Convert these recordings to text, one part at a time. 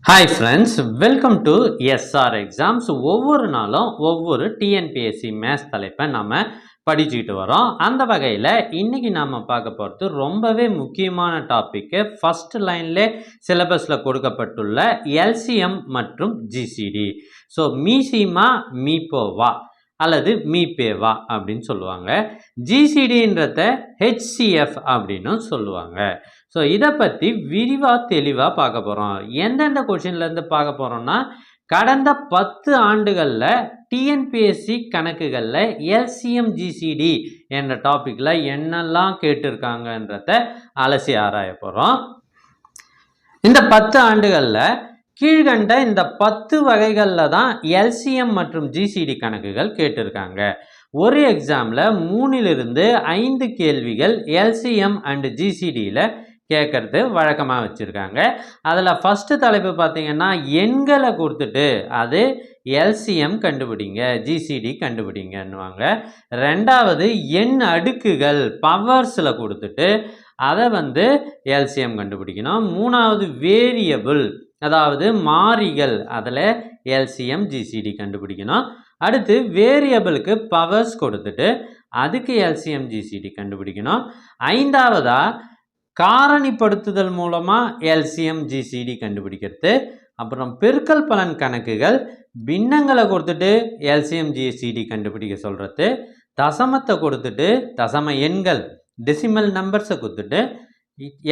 Hi friends, welcome to SR exams. ஒவ்வொரு நாளும் ஒவ்வொரு டிஎன்பிஎஸ்சி மேத்ஸ் தலைப்பை நம்ம படிச்சுக்கிட்டு வரோம். அந்த வகையில் இன்னைக்கு நாம் பார்க்க போகிறது ரொம்பவே முக்கியமான டாப்பிக்கு. ஃபர்ஸ்ட் லைன்லே சிலபஸில் கொடுக்கப்பட்டுள்ள எல்சிஎம் மற்றும் ஜிசிடி. ஸோ மீசிமா மீப்போவா அல்லது மீபேவா அப்படின்னு சொல்லுவாங்க. ஜிசிடின்றத ஹெச்சிஎஃப் அப்படின்னு சொல்லுவாங்க. ஸோ இதை பற்றி விரிவாக தெளிவாக பார்க்க போகிறோம். எந்தெந்த கொஷின்லேருந்து பார்க்க போகிறோம்னா, கடந்த 10 ஆண்டுகளில் டிஎன்பிஎஸ்சி கணக்குகளில் எல்சிஎம் ஜிசிடி என்ற டாப்பிக்கில் என்னெல்லாம் கேட்டிருக்காங்கன்றத அலசி ஆராய போகிறோம். இந்த 10 ஆண்டுகளில் கீழ்கண்ட இந்த 10 வகைகளில் தான் எல்சிஎம் மற்றும் ஜிசிடி கணக்குகள் கேட்டிருக்காங்க. ஒரு எக்ஸாமில் 3 to 5 கேள்விகள் எல்சிஎம் அண்ட் ஜிசிடியில் கேட்கறது வழக்கமாக வச்சுருக்காங்க. அதில் ஃபஸ்ட்டு தலைப்பு பார்த்திங்கன்னா, எண்களை கொடுத்துட்டு அது எல்சிஎம் கண்டுபிடிங்க, ஜிசிடி கண்டுபிடிங்கன்னுவாங்க. ரெண்டாவது எண் அடுக்குகள் பவர்ஸில் கொடுத்துட்டு அதை எல்சிஎம் கண்டுபிடிக்கணும். மூணாவது வேரியபிள், அதாவது மாறிகள், அதில் எல்சிஎம் ஜிசிடி கண்டுபிடிக்கணும். அடுத்து வேரியபிளுக்கு பவர்ஸ் கொடுத்துட்டு அதுக்கு எல்சிஎம் ஜிசிடி கண்டுபிடிக்கணும். ஐந்தாவதாக காரணிப்படுத்துதல் மூலமாக எல்சிஎம் ஜிசிடி கண்டுபிடிக்கிறது. அப்புறம் பெருக்கல் பலன் கணக்குகள் பின்னங்களை கொடுத்துட்டு எல்சிஎம் ஜிசிடி கண்டுபிடிக்க சொல்கிறது. தசமத்தை கொடுத்துட்டு தசம எண்கள் டெசிமல் நம்பர்ஸை கொடுத்துட்டு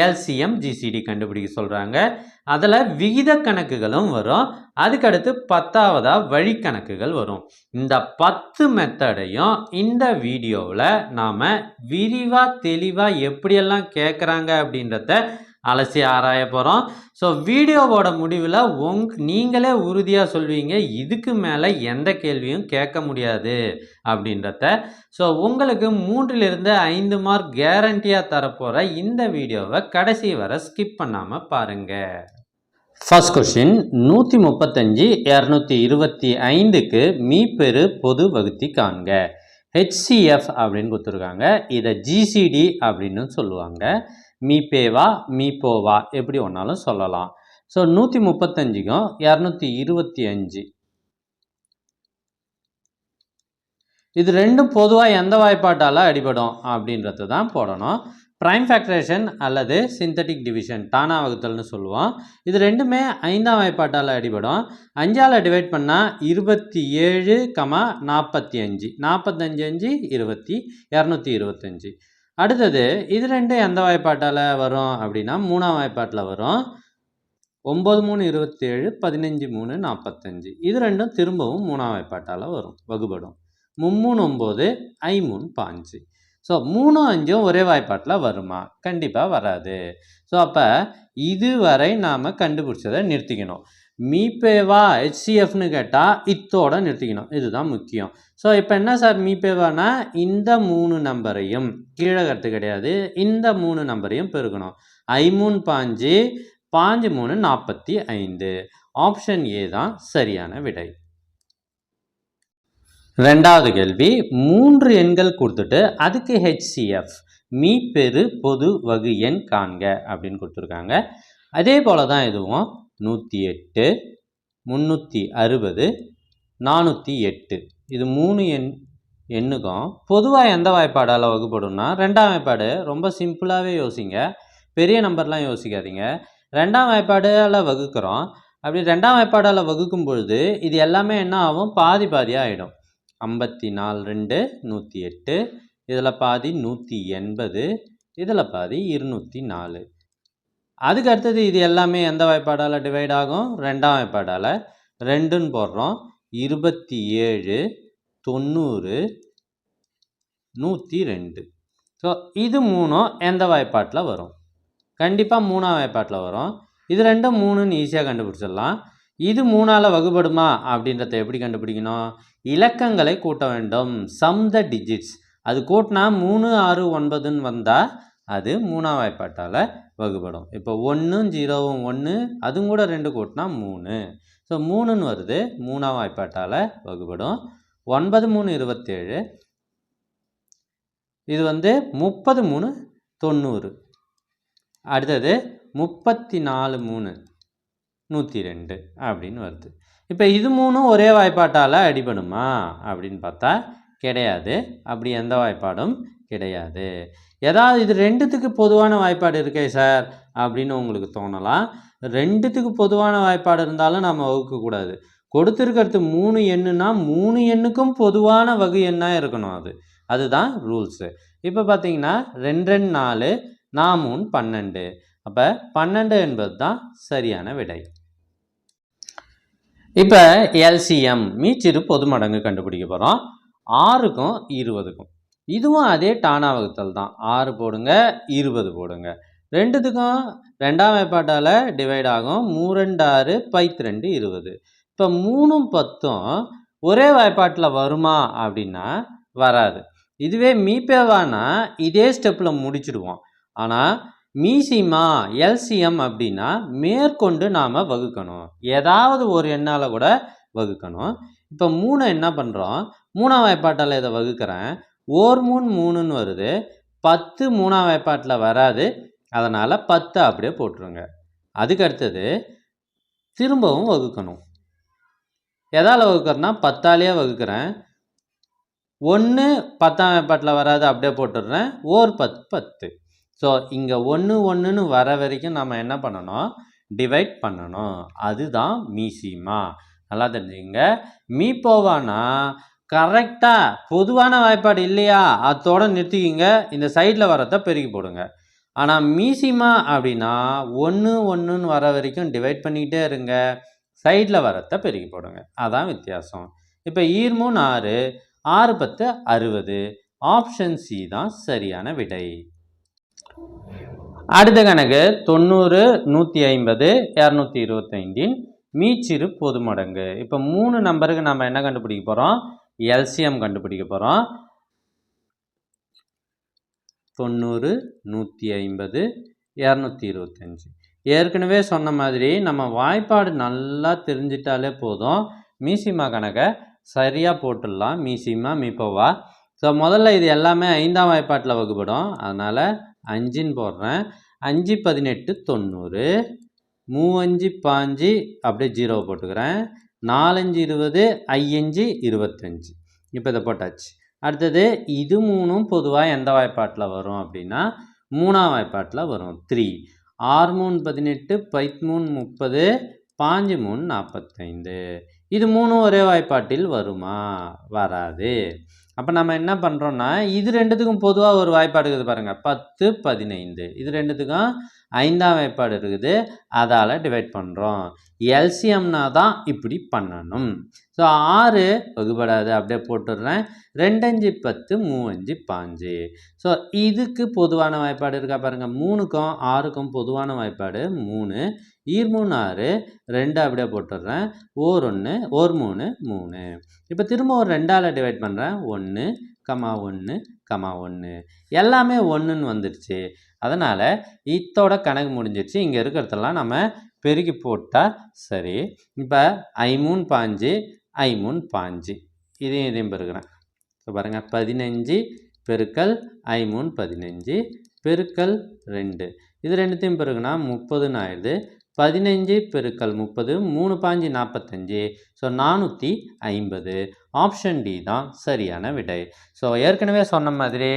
எல்சிஎம் ஜிசிடி கண்டுபிடிக்க சொல்கிறாங்க. அதில் விகித கணக்குகளும் வரும். அதுக்கடுத்து 10ஆவதாக வழிக்கணக்குகள் வரும். இந்த 10 மெத்தடையும் இந்த வீடியோவில் நாம் விரிவாக தெளிவாக எப்படியெல்லாம் கேட்குறாங்க அப்படின்றத அலசி ஆராய போகிறோம். ஸோ வீடியோவோட முடிவில் நீங்களே உறுதியாக சொல்வீங்க, இதுக்கு மேலே எந்த கேள்வியும் கேட்க முடியாது அப்படின்றத. ஸோ உங்களுக்கு 3 to 5 மார்க் கேரண்டியாக தரப்போகிற இந்த வீடியோவை கடைசி வரை ஸ்கிப் பண்ணாமல் பாருங்கள். ஃபர்ஸ்ட் கொஸ்டின், 135 225க்கு மீப்பெரு பொது வகுத்தி காண்க. ஹெச்சிஎஃப் அப்படின்னு கொடுத்துருக்காங்க. இதை ஜிசிடி அப்படின்னு சொல்லுவாங்க. மீபேவா மீப்போவா எப்படி ஒன்றாலும் சொல்லலாம். ஸோ 135க்கும் 225 இது ரெண்டும் பொதுவாக எந்த வாய்ப்பாட்டால் அடிபடும் அப்படின்றது தான் போடணும். ப்ரைம் ஃபேக்டரேஷன் அல்லது சிந்தட்டிக் டிவிஷன், டானா வகுத்தல்னு சொல்லுவோம். இது ரெண்டுமே 5ஆம் வாய்ப்பாட்டால் அடிபடும். 5ஆல் டிவைட் பண்ணால் 27, 45 45 20 225. அடுத்தது இது ரெண்டும் எந்த வாய்ப்பாட்டால் வரும் அப்படின்னா 3ஆம் வாய்ப்பாட்டில் வரும். 9 3 27 15 3 45. இது ரெண்டும் திரும்பவும் 3ஆம் வாய்ப்பாட்டால் வரும், வகுபடும். 3 9 5 5. ஸோ 3 5 ஒரே வாய்ப்பாட்டில் வருமா? கண்டிப்பாக வராது. ஸோ அப்போ இதுவரை நாம் கண்டுபிடிச்சதை நிறுத்திக்கணும். மீபேவா ஹெச்சிஎஃப்னு கேட்டால் இத்தோடு நிறுத்திக்கணும். இதுதான் முக்கியம். ஸோ இப்போ என்ன சார் மீபேவானா, இந்த 3 நம்பரையும் கீழே கருத்து கிடையாது, இந்த 3 நம்பரையும் பெருக்கணும். 5 5 5 3 45. ஆப்ஷன் ஏ தான் சரியான விடை. ரெண்டாவது கேள்வி, 3 எண்கள் கொடுத்துட்டு அதுக்கு ஹெச்சிஎஃப் மீப்பெரு பொது வகு எண் காண்க அப்படின்னு கொடுத்துருக்காங்க. அதே போல் தான் இதுவும் 108 360 408. இது 3 எண்ணுக்கும் பொதுவாக எந்த வாய்ப்பாடால் வகுப்படும்னா 2ஆம் வாய்ப்பாடு. ரொம்ப சிம்பிளாகவே யோசிங்க, பெரிய நம்பர்லாம் யோசிக்காதீங்க. 2ஆம் வாய்ப்பாடால் வகுக்கிறோம். அப்படி 2ஆம் வாய்ப்பாடால் வகுக்கும் பொழுது இது எல்லாமே என்ன ஆகும்? பாதி பாதியாக ஆகிடும். 54 2 108, இதில் பாதி 180, இதில் பாதி 204. அதுக்கு அடுத்தது இது எல்லாமே எந்த வாய்ப்பாடால் டிவைட் ஆகும்? 2ஆம் வாய்ப்பாடால். 2ன்னு போடுறோம். 27 90 102. ஸோ இது 3ம் எந்த வாய்ப்பாட்டில் வரும்? கண்டிப்பாக 3ஆம் வாய்ப்பாட்டில் வரும். இது 2 3ன்னு ஈஸியாக கண்டுபிடிச்சிடலாம். இது 3ஆல் வகுபடுமா அப்படின்றத எப்படி கண்டுபிடிக்கணும்? இலக்கங்களை கூட்ட வேண்டும். சம் த டிஜிட்ஸ். அது கூட்டினா 3 6 9ன்னு வந்தால் அது 3ஆம் வாய்ப்பாட்டால் வகுபடும். இப்போ 1 0 1, அதுவும் கூட 2 கூட்டினா 3. ஸோ 3ன்னு வருது, 3ஆம் வாய்ப்பாட்டால் வகுபடும். 9 3 27, இது 30 3 90. அடுத்தது 34 3 102 அப்படின்னு வருது. இப்போ இது மூணும் ஒரே வாய்ப்பாட்டால் அடிபடுமா அப்படின்னு பார்த்தா கிடையாது. அப்படி எந்த வாய்ப்பாடும் கிடையாது. ஏதாவது இது ரெண்டுத்துக்கு பொதுவான வாய்ப்பாடு இருக்கே சார் அப்படின்னு உங்களுக்கு தோணலாம். ரெண்டுத்துக்கு பொதுவான வாய்ப்பாடு இருந்தாலும் நம்ம வகுக்கக்கூடாது. கொடுத்துருக்கிறது 3 எண்ணுன்னா 3 எண்ணுக்கும் பொதுவான வகு எண்ணாக இருக்கணும். அதுதான் ரூல்ஸு. இப்போ பார்த்தீங்கன்னா 2 2 4 4 3 12. அப்போ 12 என்பது தான் சரியான விடை. இப்போ எல்சிஎம் மீச்சிறு பொது மடங்கு கண்டுபிடிக்க போகிறோம். 6க்கும் 20க்கும். இதுவும் அதே டானா வகுத்தல் தான். 6 போடுங்க, 20 போடுங்க. ரெண்டுத்துக்கும் 2ஆம் வாய்ப்பாட்டால் டிவைட் ஆகும். 3 2 6 5 2 20. இப்போ 3ம் 10ம் ஒரே வாய்ப்பாட்டில் வருமா அப்படின்னா வராது. இதுவே மீபேவானா இதே ஸ்டெப்பில் முடிச்சிடுவோம். ஆனால் மீசிமா எல்சிஎம் அப்படின்னா மேற்கொண்டு நாம் வகுக்கணும். ஏதாவது ஒரு எண்ணால் கூட வகுக்கணும். இப்போ 3 என்ன பண்ணுறோம், 3ஆம் வாய்ப்பாட்டால் இதை வகுக்கிறேன். 1 3 3ன்னு வருது. 10 3ஆம் வாய்ப்பாட்டில் வராது. அதனால் 10 அப்படியே போட்டுருங்க. அதுக்கு அடுத்தது திரும்பவும் வகுக்கணும். எதால் வகுக்கிறேன்னா 10ஆலேயே வகுக்கிறேன். 1 10ஆம் வாய்ப்பாட்டில் வராது, அப்படியே போட்டுடுறேன். 1 10 10. ஸோ இங்கே 1 1ன்னு வர வரைக்கும் நம்ம என்ன பண்ணணும், டிவைட் பண்ணணும். அதுதான் மீசிமா. நல்லா தெரிஞ்சுங்க. மீப்போவானா கரெக்டாக பொதுவான வாய்ப்பாடு இல்லையா அதோட நிறுத்திக்கிங்க. இந்த சைடில் வரதை பெருக்கி போடுங்க. ஆனால் மீசிமா அப்படின்னா 1 1ன்னு வர வரைக்கும் டிவைட் பண்ணிக்கிட்டே இருங்க. சைடில் வரத்தை பெருக்கி போடுங்க. அதான் வித்தியாசம். இப்போ 2 3 6 6 10 60. ஆப்ஷன் சி தான் சரியான விடை. அடுத்த கணக்கு 90 150 225 மீச்சிறு பொது மடங்கு. இப்போ 3 நம்பருக்கு நம்ம என்ன கண்டுபிடிக்க போகிறோம், எல்சிஎம் கண்டுபிடிக்க போகிறோம். 90 150 225. ஏற்கனவே சொன்ன மாதிரி நம்ம வாய்ப்பாடு நல்லா தெரிஞ்சிட்டாலே போதும். மீசிமா கணக்கை சரியாக போட்டுடலாம். மீசிமா மீப்போவா. ஸோ முதல்ல இது எல்லாமே 5ஆம் வாய்ப்பாட்டில் வகுப்படும். அதனால் 5ன்னு போடுறேன். 5 18 90. 3 5 5 அப்படியே 0 போட்டுக்கிறேன். 4 5 20 5 25. இப்போ இதை போட்டாச்சு. அடுத்தது இது 3ம் பொதுவாக எந்த வாய்ப்பாட்டில் வரும் அப்படின்னா 3ஆம் வாய்ப்பாட்டில் வரும். 3 6 3 18 5 3 30 5 3 45. இது 3ம் ஒரே வாய்ப்பாட்டில் வருமா, வராது. அப்போ நம்ம என்ன பண்ணுறோன்னா இது ரெண்டுத்துக்கும் பொதுவாக ஒரு வாய்ப்பாடு இருக்குது பாருங்கள், 10 15. இது ரெண்டுத்துக்கும் 5ஆம் வாய்ப்பாடு இருக்குது. அதால் டிவைட் பண்ணுறோம். எல்சிஎம்னா தான் இப்படி பண்ணணும். ஸோ 6 வகுப்படாது, அப்படியே போட்டுடுறேன். 2 5 10 3 5 5. ஸோ இதுக்கு பொதுவான வாய்ப்பாடு இருக்கா பாருங்கள். 3க்கும் 6க்கும் பொதுவான வாய்ப்பாடு 3. 2 3 6 2 அப்படியே போட்டுடுறேன். 1 1 1 3 3. இப்போ திரும்ப ஒரு 2ஆல் டிவைட் பண்ணுறேன். 1 1 1. எல்லாமே 1ன்னு வந்துடுச்சு. அதனால் இதோட கணக்கு முடிஞ்சிடுச்சு. இங்கே இருக்கிறதெல்லாம் நம்ம பெருக்கி போட்டால் சரி. இப்போ 5 3 5 5 இதையும் பெருக்கிறேன். இப்போ பாருங்கள் 15 பெருக்கல் 5 15 பெருக்கல் 2. இது ரெண்டுத்தையும் பெருக்குனா 30ன்னு ஆயிடுது. 15 பெருக்கல் 30 3 5 45. ஸோ 450. ஆப்ஷன் டி தான் சரியான விடை. ஸோ ஏற்கனவே சொன்ன மாதிரி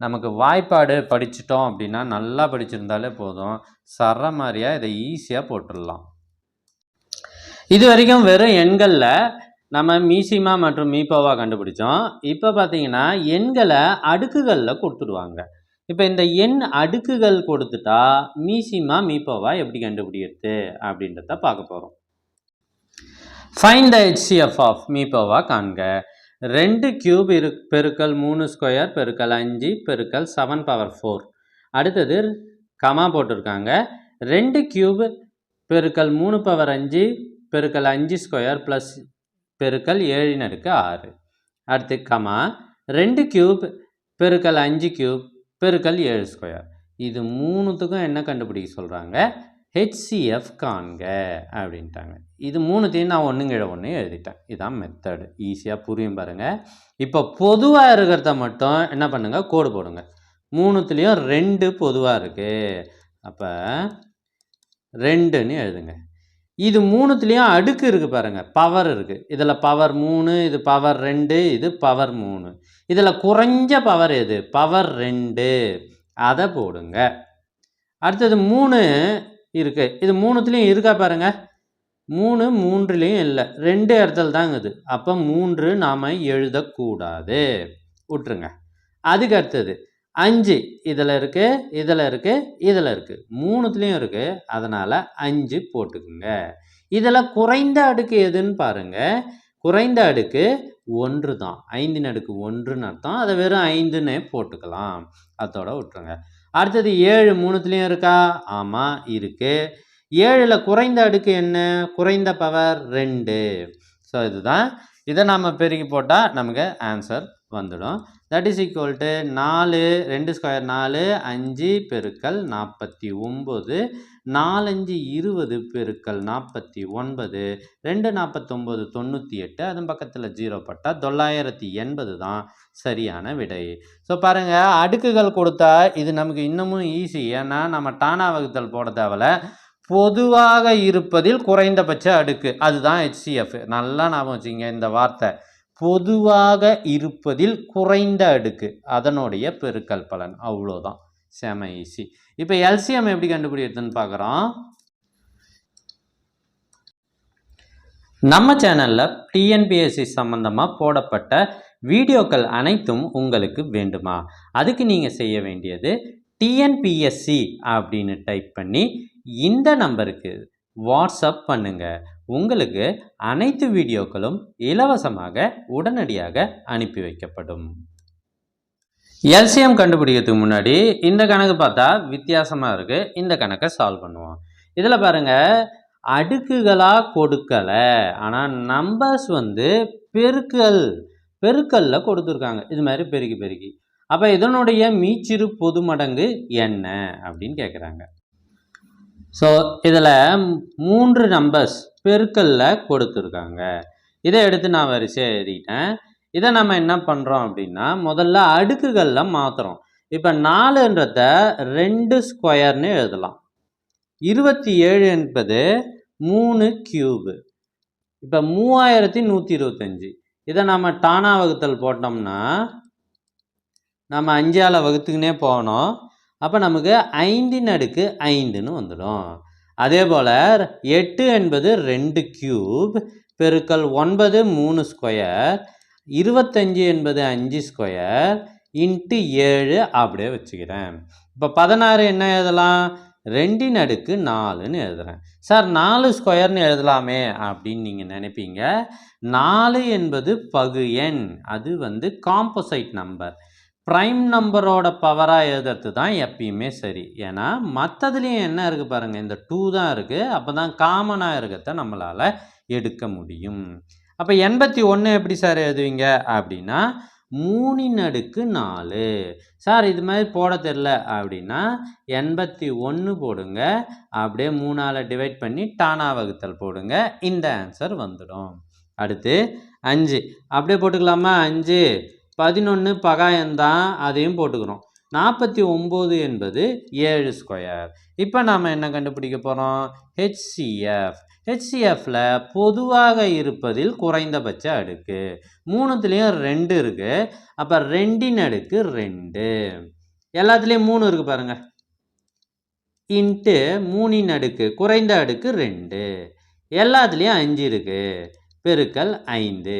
நமக்கு வாய்ப்பாடு படிச்சிட்டோம் அப்படின்னா நல்லா படிச்சிருந்தாலே போதும். சர மாதிரியாக இதை ஈஸியாக போட்டுடலாம். இது வரைக்கும் வெறும் எண்களில் நம்ம மீசிமா மற்றும் மீப்போவா கண்டுபிடிச்சோம். இப்போ பார்த்தீங்கன்னா எண்களை அடுக்குகளில் கொடுத்துடுவாங்க. இப்போ இந்த எண் அடுக்குகள் கொடுத்துட்டா மீசிமா மீப்போவா எப்படி கண்டுபிடிக்கிறது அப்படின்றத பார்க்க போகிறோம். ஃபைண்ட் த HCF ஆஃப் மீப்போவா காண்க. 2 கியூப் பெருக்கல் 3 ஸ்கொயர் பெருக்கல் 5 பெருக்கல் 7 பவர் 4. அடுத்தது கமா போட்டிருக்காங்க. 2 கியூப் பெருக்கல் 3 பவர் 5 பெருக்கல் 5 ஸ்கொயர் ப்ளஸ் பெருக்கல் 7 அடுக்கு 6. அடுத்து கமா 2 கியூப் பெருக்கல் 5 கியூப் பெருக்கல் 7 ஸ்கொயர். இது மூணுத்துக்கும் என்ன கண்டுபிடிக்க சொல்கிறாங்க, HCF காண்க அப்படின்ட்டாங்க. இது மூணுத்தையும் நான் ஒன்றுங்கிட ஒன்று எழுதிட்டேன். இதுதான் மெத்தடு. ஈஸியாக புரியும் பாருங்கள். இப்போ பொதுவாக இருக்கிறத மட்டும் என்ன பண்ணுங்கள், கோடு போடுங்க. மூணுத்துலேயும் 2 பொதுவாக இருக்குது. அப்போ 2ன்னு எழுதுங்க. இது மூணுத்துலேயும் அடுக்கு இருக்குது பாருங்கள், பவர் இருக்குது. இதில் பவர் 3, இது பவர் 2, இது பவர் 3. இதில் குறைஞ்ச பவர் எது? பவர் 2. அதை போடுங்க. அடுத்தது 3 இருக்குது. இது மூணுத்துலேயும் இருக்கா பாருங்கள், 3 மூன்றுலேயும் இல்லை, 2 இடத்துல தாங்க இது. அப்போ 3 நாம் எழுதக்கூடாது, விட்டுருங்க. அதுக்கு அடுத்தது 5 இதில் இருக்குது, இதில் இருக்குது, இதில் இருக்குது, மூணுத்துலேயும் இருக்குது. அதனால் 5 போட்டுக்குங்க. இதில் குறைந்த அடுக்கு எதுன்னு பாருங்கள். குறைந்த அடுக்கு 1 தான். 5 அடுக்கு 1ன்னு அர்த்தம். அதை வெறும் 5ன்னு போட்டுக்கலாம், அதோட விட்டுருங்க. அடுத்தது 7 மூணுத்துலேயும் இருக்கா? ஆமாம் இருக்குது. 7ல் குறைந்த அடுக்கு என்ன? குறைந்த பவர் 2. ஸோ இதுதான். இதை நாம் பெருக்கி போட்டால் நமக்கு ஆன்சர் வந்துடும். That is equal to 4, 2 square 4, 5 பெருக்கல் 49, 4 5 20 பெருக்கல் 49, 2 49 98, அதன் பக்கத்தில் 0 போட்டால் 980 தான் சரியான விடை. ஸோ பாருங்கள், அடுக்குகள் கொடுத்தா இது நமக்கு இன்னமும் ஈஸி. ஏன்னா நம்ம டானா வகுத்தல் போட தேவையில்ல. பொதுவாக இருப்பதில் குறைந்தபட்ச அடுக்கு, அதுதான் HCF. நல்லா ஞாபகம் வச்சுங்க இந்த வார்த்தை. பொதுவாக இருப்பதில் குறைந்த அடுக்கு, அதனுடைய பெருக்கல் பலன், அவ்வளோதான். செம ஈஸி. இப்போ LCM எப்படி கண்டுபிடிக்கிறதுன்னு பார்க்குறோம். நம்ம சேனலில் TNPSC சம்மந்தமாக போடப்பட்ட வீடியோக்கள் அனைத்தும் உங்களுக்கு வேண்டுமா? அதுக்கு நீங்கள் செய்ய வேண்டியது TNPSC அப்படின்னு டைப் பண்ணி இந்த நம்பருக்கு வாட்ஸ்அப் பண்ணுங்க. உங்களுக்கு அனைத்து வீடியோக்களும் இலவசமாக உடனடியாக அனுப்பி வைக்கப்படும். LCM கண்டுபிடிக்கிறதுக்கு முன்னாடி இந்த கணக்கு பார்த்தா வித்தியாசமாக இருக்குது. இந்த கணக்கை சால்வ் பண்ணுவோம். இதில் பாருங்கள், அடுக்குகளாக கொடுக்கலை, ஆனால் நம்பர்ஸ் வந்து பெருக்கல்ல கொடுத்துருக்காங்க. இது மாதிரி பெருக்கி. அப்போ இதனுடைய மீச்சிறு பொது மடங்கு என்ன அப்படின்னு கேட்குறாங்க. ஸோ இதில் 3 நம்பர்ஸ் பெருக்கல்ல கொடுத்துருக்காங்க. இதை எடுத்து நான் வரிசையாக எழுதிட்டேன். இதை நம்ம என்ன பண்ணுறோம் அப்படின்னா, முதல்ல அடுக்குகளில் மாற்றுறோம். இப்போ 4ன்றத 2 ஸ்கொயர்னு எழுதலாம். 27 என்பது 3 கியூபு. இப்போ 3125. இதை நம்ம டானா வகுத்தல் போட்டோம்னா நம்ம 5ஆல் வகுத்துக்குனே போகணும். அப்போ நமக்கு 5 அடுக்கு 5ன்னு வந்துடும். அதே போல் 8 என்பது 2 கியூப் பெருக்கல் 9 3 ஸ்கொயர், 25 என்பது 5 ஸ்கொயர் இன்ட்டு 7 அப்படியே வச்சுக்கிறேன். இப்போ 16 என்ன எழுதலாம்? 2 அடுக்கு 4ன்னு எழுதுகிறேன். சார் 4 ஸ்கொயர்னு எழுதலாமே அப்படின்னு நீங்கள் நினைப்பீங்க. 4 என்பது பகு எண், அது வந்து காம்போசைட் நம்பர். ப்ரைம் நம்பரோட பவராக எழுதுறது தான் எப்பயுமே சரி. ஏன்னா மற்றதுலேயும் என்ன இருக்குது பாருங்கள், இந்த 2 தான் இருக்குது. அப்போ தான் காமனாக இருக்கிறத நம்மளால் எடுக்க முடியும். அப்போ 81 எப்படி சார் எழுதுவீங்க அப்படின்னா 3 அடுக்கு 4. சார் இது மாதிரி போட தெரில அப்படின்னா 81 போடுங்க, அப்படியே 3ஆல் டிவைட் பண்ணி டானா வகுத்தல் போடுங்க, இந்த ஆன்சர் வந்துடும். அடுத்து 5 அப்படியே போட்டுக்கலாமா? 5 11 பகாயந்தான், அதையும் போட்டுக்கிறோம். 49 என்பது 7 ஸ்கொயர். இப்போ நாம் என்ன கண்டுபிடிக்க போகிறோம்? HCF. HCFல பொதுவாக இருப்பதில் குறைந்தபட்ச அடுக்கு. மூணுத்துலேயும் 2 இருக்குது. அப்போ 2 அடுக்கு 2. எல்லாத்துலேயும் 3 இருக்குது பாருங்கள். இன்ட்டு 3 அடுக்கு குறைந்த அடுக்கு 2. எல்லாத்துலேயும் 5 இருக்குது பெருக்கல் 5.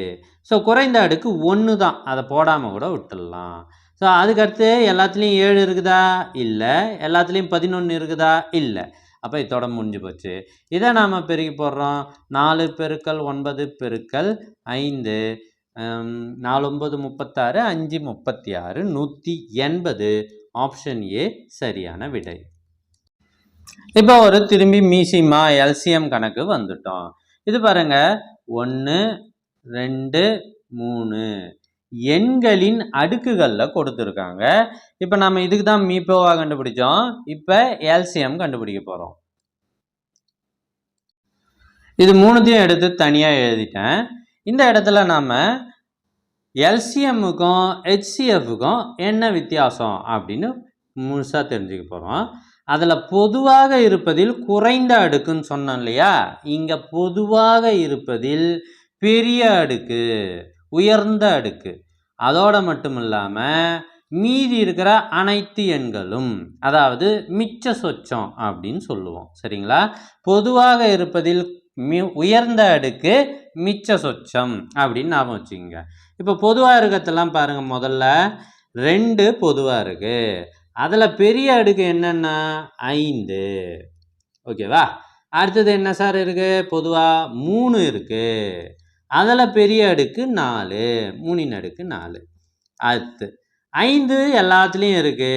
ஸோ குறைந்த அடுக்கு 1 தான், அதை போடாமல் கூட விட்டுடலாம். ஸோ அதுக்கடுத்து எல்லாத்துலேயும் 7 இருக்குதா? இல்லை. எல்லாத்துலேயும் 11 இருக்குதா? இல்லை. அப்போ இதோட முடிஞ்சு போச்சு. இதை நாம் பெருக்கி போடுறோம். 4 பெருக்கல் 9 பெருக்கல் 5, 4 9 36, 5 36, 180. ஆப்ஷன் ஏ சரியான விடை. இப்போ ஒரு திரும்பி மீசிமா LCM கணக்கு வந்துட்டோம். இது பாருங்க, 1 2 3 எண்களின் அடுக்குகளில் கொடுத்துருக்காங்க. இப்போ நம்ம இதுக்கு தான் மீப்போவாக கண்டுபிடிச்சோம். இப்போ LCM கண்டுபிடிக்க போகிறோம். இது மூணுத்தையும் எடுத்து தனியாக எழுதிட்டேன். இந்த இடத்துல நாம் LCMக்கும் HCFக்கும் என்ன வித்தியாசம் அப்படின்னு முழுசாக தெரிஞ்சுக்க போகிறோம். அதில் பொதுவாக இருப்பதில் குறைந்த அடுக்குன்னு சொன்னோம் இல்லையா, இங்கே பொதுவாக இருப்பதில் பெரிய அடுக்கு, உயர்ந்த அடுக்கு. அதோட மட்டும் இல்லாமல் மீதி இருக்கிற அனைத்து எண்களும், அதாவது மிச்ச சொச்சம் அப்படின்னு சொல்லுவோம். சரிங்களா? பொதுவாக இருப்பதில் உயர்ந்த அடுக்கு மிச்ச சொச்சம் அப்படின்னு ஞாபகம் வச்சுக்கோங்க. இப்போ பொதுவாக இருக்கிறதெல்லாம் பாருங்கள். முதல்ல 2 பொதுவாக இருக்கு. அதில் பெரிய அடுக்கு என்னன்னா 5. ஓகேவா? அடுத்தது என்ன சார் இருக்கு? பொதுவாக 3 இருக்கு. அதில் பெரிய அடுக்கு 4, 3 அடுக்கு 4. அடுத்து 5 எல்லாத்துலேயும் இருக்கு.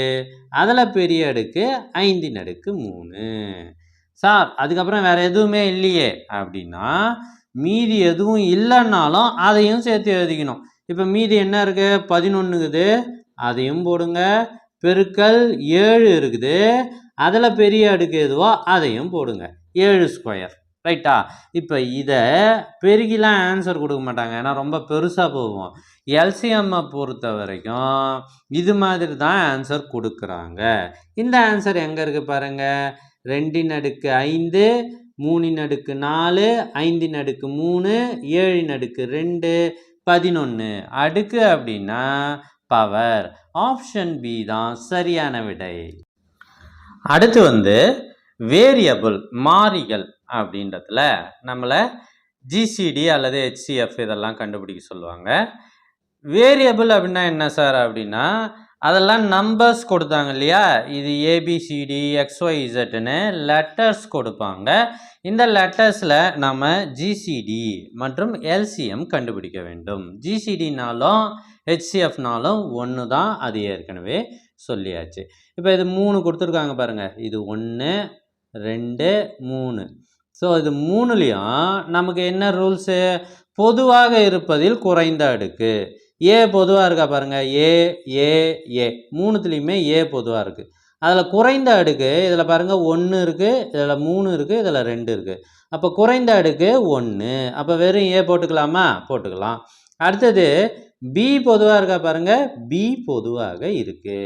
அதில் பெரிய அடுக்கு 5 அடுக்கு 3. சார் அதுக்கப்புறம் வேற எதுவுமே இல்லையே அப்படின்னா, மீதி எதுவும் இல்லைன்னாலும் அதையும் சேர்த்து எழுதிக்கணும். இப்போ மீதி என்ன இருக்கு? 11 இருக்குது, அதையும் போடுங்க. பெருக்கல் 7 இருக்குது, அதில் பெரிய அடுக்கு எதுவோ அதையும் போடுங்க. 7 ஸ்கொயர். ரைட்டா? இப்போ இதை பெருகிலாம் ஆன்சர் கொடுக்க மாட்டாங்க, ஏன்னா ரொம்ப பெருசாக போகும். எல்சிஎம்மை பொறுத்த வரைக்கும் இது மாதிரி தான் ஆன்சர் கொடுக்குறாங்க. இந்த ஆன்சர் எங்கே இருக்குது பாருங்கள். 2 அடுக்கு 5, 3 அடுக்கு 4, 5 அடுக்கு 3, 7 அடுக்கு 2, 11 அடுக்கு அப்படின்னா பவர். ஆப்ஷன் பி தான் சரியான விடை. அடுத்து வேரியபிள், மாறிகள் அப்படின்றதுல நம்மளை ஜிசிடி அல்லது ஹெச்சிஎஃப் இதெல்லாம் கண்டுபிடிக்க சொல்லுவாங்க. வேரியபிள் அப்படின்னா என்ன சார் அப்படின்னா, அதெல்லாம் நம்பர்ஸ் கொடுத்தாங்க இல்லையா, இது ஏபிசிடி எக்ஸ்ஒய்இசட்னு லெட்டர்ஸ் கொடுப்பாங்க. இந்த லெட்டர்ஸில் நம்ம ஜிசிடி மற்றும் எல்சிஎம் கண்டுபிடிக்க வேண்டும். ஜிசிடினாலும் ஹெச்சிஎஃப்னாலும் ஒன்று தான், அது ஏற்கனவே சொல்லியாச்சு. இப்போ இது 3 கொடுத்துருக்காங்க பாருங்கள். இது 1, 2, 3. ஸோ இது 3லையும் நமக்கு என்ன ரூல்ஸு? பொதுவாக இருப்பதில் குறைந்த அடுக்கு. ஏ பொதுவாக இருக்கா பாருங்கள். ஏ ஏ ஏ 3த்துலேயுமே ஏ பொதுவாக இருக்குது. அதில் குறைந்த அடுக்கு இதில் பாருங்கள் 1 இருக்குது, இதில் 3 இருக்குது, இதில் 2 இருக்குது. அப்போ குறைந்த அடுக்கு 1. அப்போ வெறும் ஏ போட்டுக்கலாமா? போட்டுக்கலாம். அடுத்தது பி பொதுவாக இருக்கா பாருங்கள். பி பொதுவாக இருக்குது.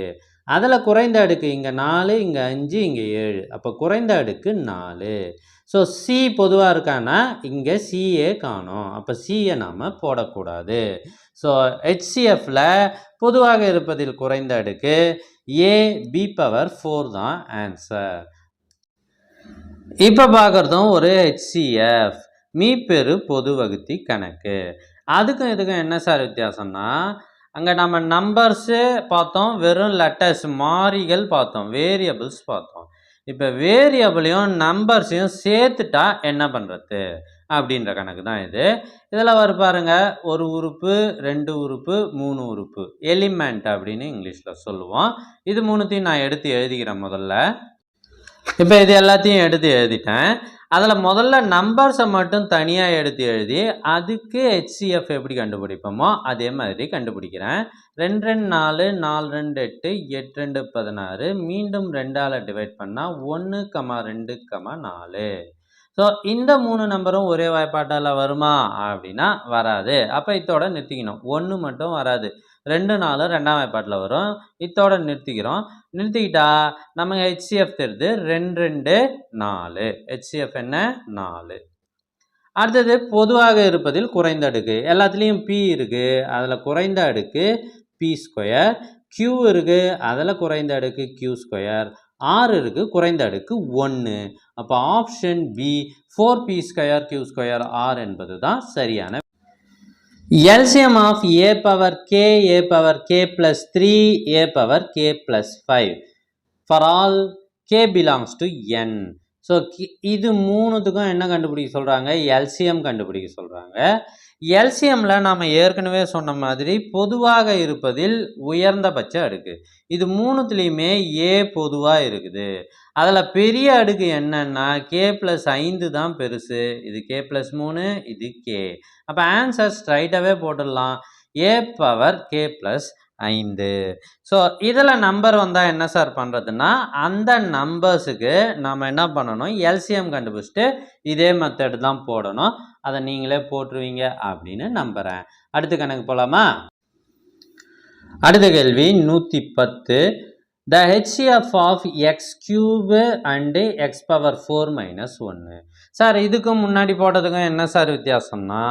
அதில் குறைந்த அடுக்கு இங்கே 4, இங்கே 5, இங்கே 7. அப்போ குறைந்த அடுக்கு 4. ஸோ சி பொதுவாக இருக்கான்னா இங்கே சிஏ காணும். அப்போ சியை நாம் போடக்கூடாது. ஸோ ஹெச்சிஎஃப்பில் பொதுவாக இருப்பதில் குறைந்த அடுக்கு ஏ பி பவர் 4 தான் ஆன்சர். இப்போ பார்க்குறதும் ஒரு ஹெச்சிஎஃப், மீப்பெரு பொது வகுத்தி கணக்கு. அதுக்கும் இதுக்கும் என்ன சார் வித்தியாசம்னா, அங்கே நம்ம நம்பர்ஸு பார்த்தோம், வெறும் லெட்டர்ஸ் மாறிகள் பார்த்தோம், வேரியபிள்ஸ் பார்த்தோம். இப்போ வேரியபிளையும் நம்பர்ஸையும் சேர்த்துட்டா என்ன பண்ணுறது அப்படின்ற கணக்கு தான் இது. இதில் பாருங்க, 1 உறுப்பு, 2 உறுப்பு, 3 உறுப்பு, எலிமெண்ட் அப்படின்னு இங்கிலீஷில் சொல்லுவோம். இது 3த்தையும் நான் எடுத்து எழுதிக்கிறேன் முதல்ல. இப்போ இது எல்லாத்தையும் எடுத்து எழுதிட்டேன். அதில் முதல்ல நம்பர்ஸை மட்டும் தனியாக எடுத்து எழுதி அதுக்கு ஹெச்சிஎஃப் எப்படி கண்டுபிடிப்போமோ அதே மாதிரி கண்டுபிடிக்கிறேன். 2 2 4, 4 2 8, 8 2 16, மீண்டும் 2ஆல் டிவைட் பண்ணால் 1, 2, 4. ஸோ இந்த 3 நம்பரும் ஒரே வாய்ப்பாட்டால் வருமா அப்படின்னா வராது. அப்போ இதோட நிறுத்திக்கணும். 1 மட்டும் வராது. 2 4 2ஆம் வாய்ப்பாட்டில் வரும். இதோட நிறுத்திக்கிறோம். நிறுத்திக்கிட்டா நம்ம ஹெச்சிஎஃப் தெரியுது 2 2 4. ஹெச்சிஎஃப் என்ன? 4. அடுத்தது பொதுவாக இருப்பதில் குறைந்த அடுக்கு. எல்லாத்துலேயும் பி இருக்குது, அதில் குறைந்த அடுக்கு பி ஸ்கொயர். கியூ இருக்குது, அதில் குறைந்த அடுக்கு கியூ ஸ்கொயர். ஆர் இருக்குது, குறைந்த அடுக்கு 1. அப்போ option B 4p square Q square R என்பது தான் சரியான. LCM of a power k plus 3 a power k plus 5 for all k belongs to n. So இது 3த்துக்கும் என்ன கண்டுபிடிக்க சொல்கிறாங்க? எல்சிஎம் கண்டுபிடிக்க சொல்கிறாங்க. எல்சிஎம்மில் நாம் ஏற்கனவே சொன்ன மாதிரி பொதுவாக இருப்பதில் உயர்ந்தபட்ச அடுக்கு. இது 3த்துலேயுமே ஏ பொதுவாக இருக்குது. அதில் பெரிய அடுக்கு என்னன்னா கே ப்ளஸ் 5 தான் பெருசு. இது கே ப்ளஸ் 3, இது கே. அப்போ ஆன்சர் ஸ்ட்ரைட்டாகவே போட்டுடலாம், a power K plus 5. So இதில் நம்பர் வந்தால் என்ன சார் பண்ணுறதுன்னா, அந்த நம்பர்ஸுக்கு நம்ம என்ன பண்ணணும்? எல்சிஎம் கண்டுபிடிச்சிட்டு இதே மெத்தட் தான் போடணும். அதை நீங்களே போட்டுருவீங்க அப்படின்னு நம்புகிறேன். அடுத்த கணக்கு போகலாமா? அடுத்த கேள்வி 110. the HCF of x cube and x power 4 minus 1. Sir இதுக்கும் முன்னாடி போட்டதுக்கும் என்ன சார் வித்தியாசம்னா,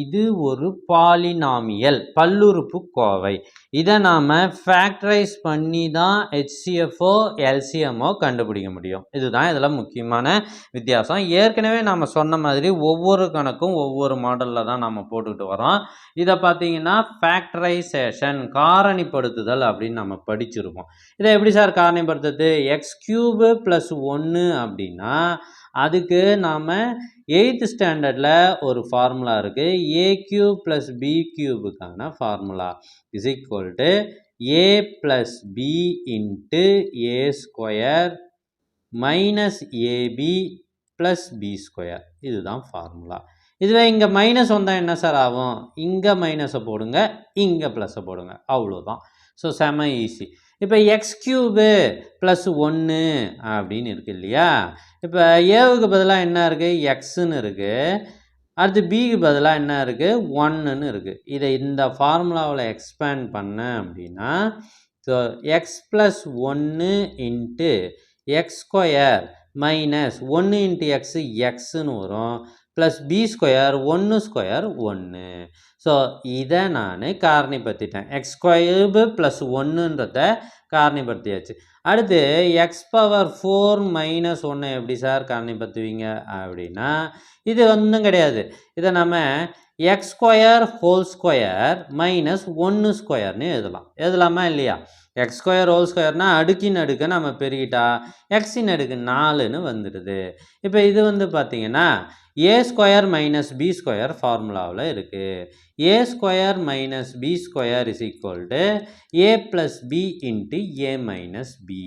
இது ஒரு பாலினாமியல் பல்லுறுப்பு கோவை. இதை நாம் ஃபேக்டரைஸ் பண்ணி தான் ஹெச்சிஎஃப்ஓ எல்சிஎம்ஓ கண்டுபிடிக்க முடியும். இதுதான் இதில் முக்கியமான வித்தியாசம். ஏற்கனவே நம்ம சொன்ன மாதிரி ஒவ்வொரு கணக்கும் ஒவ்வொரு மாடலில் தான் நம்ம போட்டுக்கிட்டு வரோம். இதை பார்த்தீங்கன்னா ஃபேக்டரைசேஷன் காரணிப்படுத்துதல் அப்படின்னு நம்ம படிச்சிருக்கோம். இதை எப்படி சார் காரணிப்படுத்துறது? எக்ஸ் கியூபு ப்ளஸ் 1 அப்படின்னா அதுக்கு நாம் 8th ஸ்டாண்டர்டில் ஒரு ஃபார்முலா இருக்குது. ஏ கியூப் ப்ளஸ் பி கியூபுக்கான formula is equal to a plus b into a square minus ab plus b square. இதுதான் ஃபார்முலா. இதுவே இங்கே மைனஸ் வந்தால் என்ன சார் ஆகும்? இங்கே மைனஸை போடுங்க, இங்கே ப்ளஸ்ஸை போடுங்க, அவ்வளோதான். ஸோ செம ஈஸி. இப்போ எக்ஸ் கியூபு ப்ளஸ் 1 அப்படின்னு இருக்குது இல்லையா? இப்போ ஏவுக்கு பதிலாக என்ன இருக்குது? எக்ஸுன்னு இருக்குது. அடுத்து பிக்கு பதிலாக என்ன இருக்குது? 1ன்னு இருக்குது. இதை இந்த ஃபார்முலாவில் எக்ஸ்பேண்ட் பண்ணேன் அப்படின்னா, so x plus 1 into x square minus 1 into x எக்ஸுன்னு வரும், plus b square 1 square 1. So இதை நான் காரணிப்படுத்திட்டேன். X ஸ்கொயர்பு plus 1ன்றத காரணிப்படுத்தியாச்சு. அடுத்து எக்ஸ் பவர் 4 மைனஸ் 1 எப்படி சார் காரணிப்படுத்துவீங்க அப்படின்னா, இது ஒன்றும் கிடையாது. இதை நம்ம X square whole square minus 1 ஸ்கொயர்னு எழுதலாமா இல்லையா? எக்ஸ் ஸ்கொயர் ஹோல் ஸ்கொயர்னால் அடுக்கின் அடுக்க நம்ம பெருகிட்டா எக்ஸின் அடுக்கு 4ன்னு வந்துடுது. இப்போ இது வந்து பார்த்தீங்கன்னா a square minus b square ஃபார்முலாவில் இருக்குது. A square minus b square is equal to a plus b into a minus b.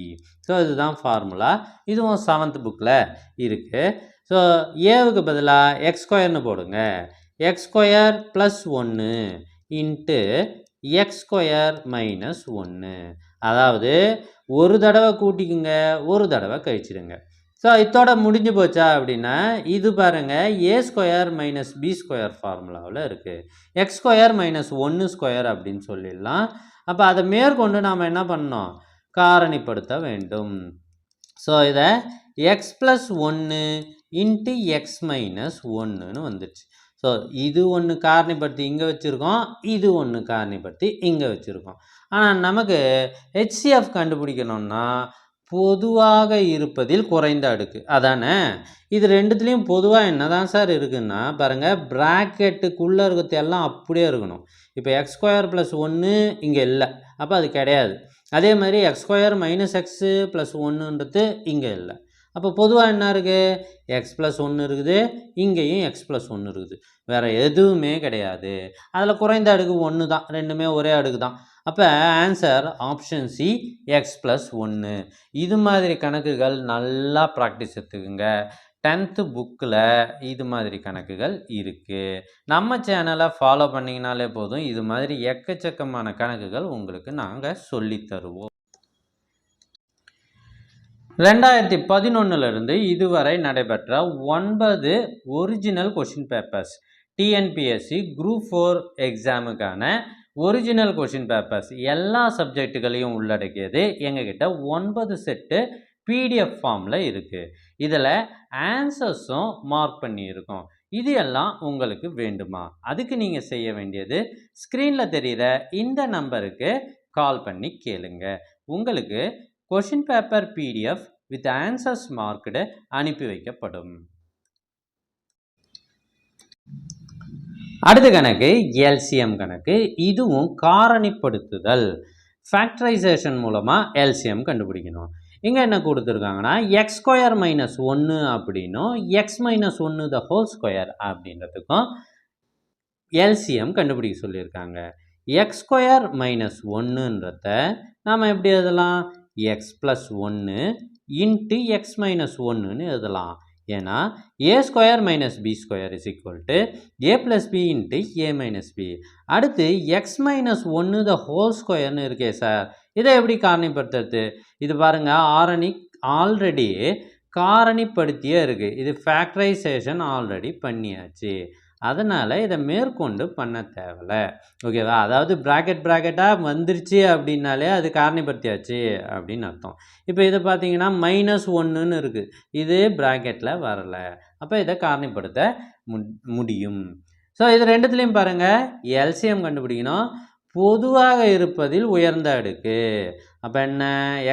So இதுதான் ஃபார்முலா. இதுவும் 7th புக்கில் இருக்குது. ஸோ ஏவுக்கு பதிலாக எக்ஸ் ஸ்கொயர்னு போடுங்க. X square plus 1 into x square minus 1. அதாவது ஒரு தடவை கூட்டிக்குங்க, ஒரு தடவை கழிச்சிடுங்க. ஸோ இதோட முடிஞ்சு போச்சா அப்படின்னா, இது பாருங்கள் ஏ ஸ்கொயர் மைனஸ் பி ஸ்கொயர் ஃபார்முலாவில் இருக்குது. எக்ஸ் ஸ்கொயர் மைனஸ் 1 ஸ்கொயர் அப்படின்னு சொல்லிடலாம். அப்போ அதை மேற்கொண்டு நாம் என்ன பண்ணோம்? காரணிப்படுத்த வேண்டும். ஸோ இதை x plus 1 into x minus 1ன்னு வந்துடுச்சு. ஸோ இது ஒன்று காரணிப்படுத்தி இங்கே வச்சுருக்கோம், இது ஒன்று காரணிப்படுத்தி இங்கே வச்சுருக்கோம். ஆனால் நமக்கு ஹெச்சிஎஃப் கண்டுபிடிக்கணும்னா பொதுவாக இருப்பதில் குறைந்த அடுக்கு அதானே. இது ரெண்டுத்துலேயும் பொதுவாக என்ன தான் சார் இருக்குன்னா பாருங்கள், ப்ராக்கெட்டுக்குள்ளே இருக்கிறது எல்லாம் அப்படியே இருக்கணும். இப்போ எக்ஸ் ஸ்கொயர் ப்ளஸ் 1 இங்கே இல்லை, அப்போ அது கிடையாது. அதே மாதிரி x square minus x plus 1ன்றது இங்கே இல்லை. அப்போ பொதுவாக என்ன இருக்குது? எக்ஸ் ப்ளஸ் 1 இருக்குது, இங்கேயும் எக்ஸ் ப்ளஸ் 1 இருக்குது, வேறு எதுவுமே கிடையாது. அதில் குறைந்த அடுக்கு 1 தான், ரெண்டுமே ஒரே அடுக்கு தான். அப்போ answer option C X plus 1. இது மாதிரி கணக்குகள் நல்லா ப்ராக்டிஸ் எடுத்துக்குங்க. 10th புக்கில் இது மாதிரி கணக்குகள் இருக்குது. நம்ம சேனலை ஃபாலோ பண்ணிங்கனாலே போதும், இது மாதிரி எக்கச்சக்கமான கணக்குகள் உங்களுக்கு நாங்கள் சொல்லித்தருவோம். 2011 இதுவரை நடைபெற்ற 9 original question papers, TNPSC group 4 எக்ஸாமுக்கான ஒரிஜினல் கொஷின் பேப்பர்ஸ் எல்லா சப்ஜெக்டுகளையும் உள்ளடக்கியது எங்ககிட்ட 9 செட்டு பிடிஎஃப் ஃபார்மில் இருக்குது. இதில் ஆன்சர்ஸும் மார்க் பண்ணியிருக்கோம். இது எல்லாம் உங்களுக்கு வேண்டுமா? அதுக்கு நீங்கள் செய்ய வேண்டியது ஸ்க்ரீனில் தெரிகிற இந்த நம்பருக்கு கால் பண்ணி கேளுங்க. உங்களுக்கு question paper PDF with answers marked அனுப்பி வைக்கப்படும். அடுத்த கணக்கு எல்சிஎம் கணக்கு. இதுவும் காரணிப்படுத்துதல், ஃபேக்டரைசேஷன் மூலமாக எல்சிஎம் கண்டுபிடிக்கணும். இங்கே என்ன கொடுத்துருக்காங்கன்னா எக்ஸ் ஸ்கொயர் மைனஸ் 1 அப்படின்னும் x minus 1 the whole square அப்படின்றதுக்கும் எல்சிஎம் கண்டுபிடிக்க சொல்லியிருக்காங்க. எக்ஸ் ஸ்கொயர் மைனஸ் 1ன்றத நாம் எப்படி எழுதலாம்? X plus 1 into x minus 1ன்னு எழுதலாம். ஏன்னா a square minus b square is equal to a plus b into a minus b. அடுத்து எக்ஸ் மைனஸ் 1 த ஹோல் ஸ்கொயர்னு இருக்கே சார், இதை எப்படி காரணிப்படுத்துறது? இது பாருங்கள், ஆல்ரெடி காரணிப்படுத்தியே இருக்குது. இது ஃபேக்டரைசேஷன் ஆல்ரெடி பண்ணியாச்சு, அதனால் இதை மேற்கொண்டு பண்ண தேவையில்ல. ஓகேவா? அதாவது ப்ராக்கெட்டாக வந்துருச்சு அப்படின்னாலே அது காரணிப்படுத்தியாச்சு அப்படின்னு அர்த்தம். இப்போ இதை பார்த்தீங்கன்னா -1ன்னு இருக்குது, இது ப்ராக்கெட்டில் வரலை, அப்போ இதை காரணிப்படுத்த முடியும். ஸோ இது ரெண்டுத்துலேயும் பாருங்கள், எல்சிஎம் கண்டுபிடிக்கணும். பொதுவாக இருப்பதில் உயர்ந்த அடுக்கு, அப்போ என்ன,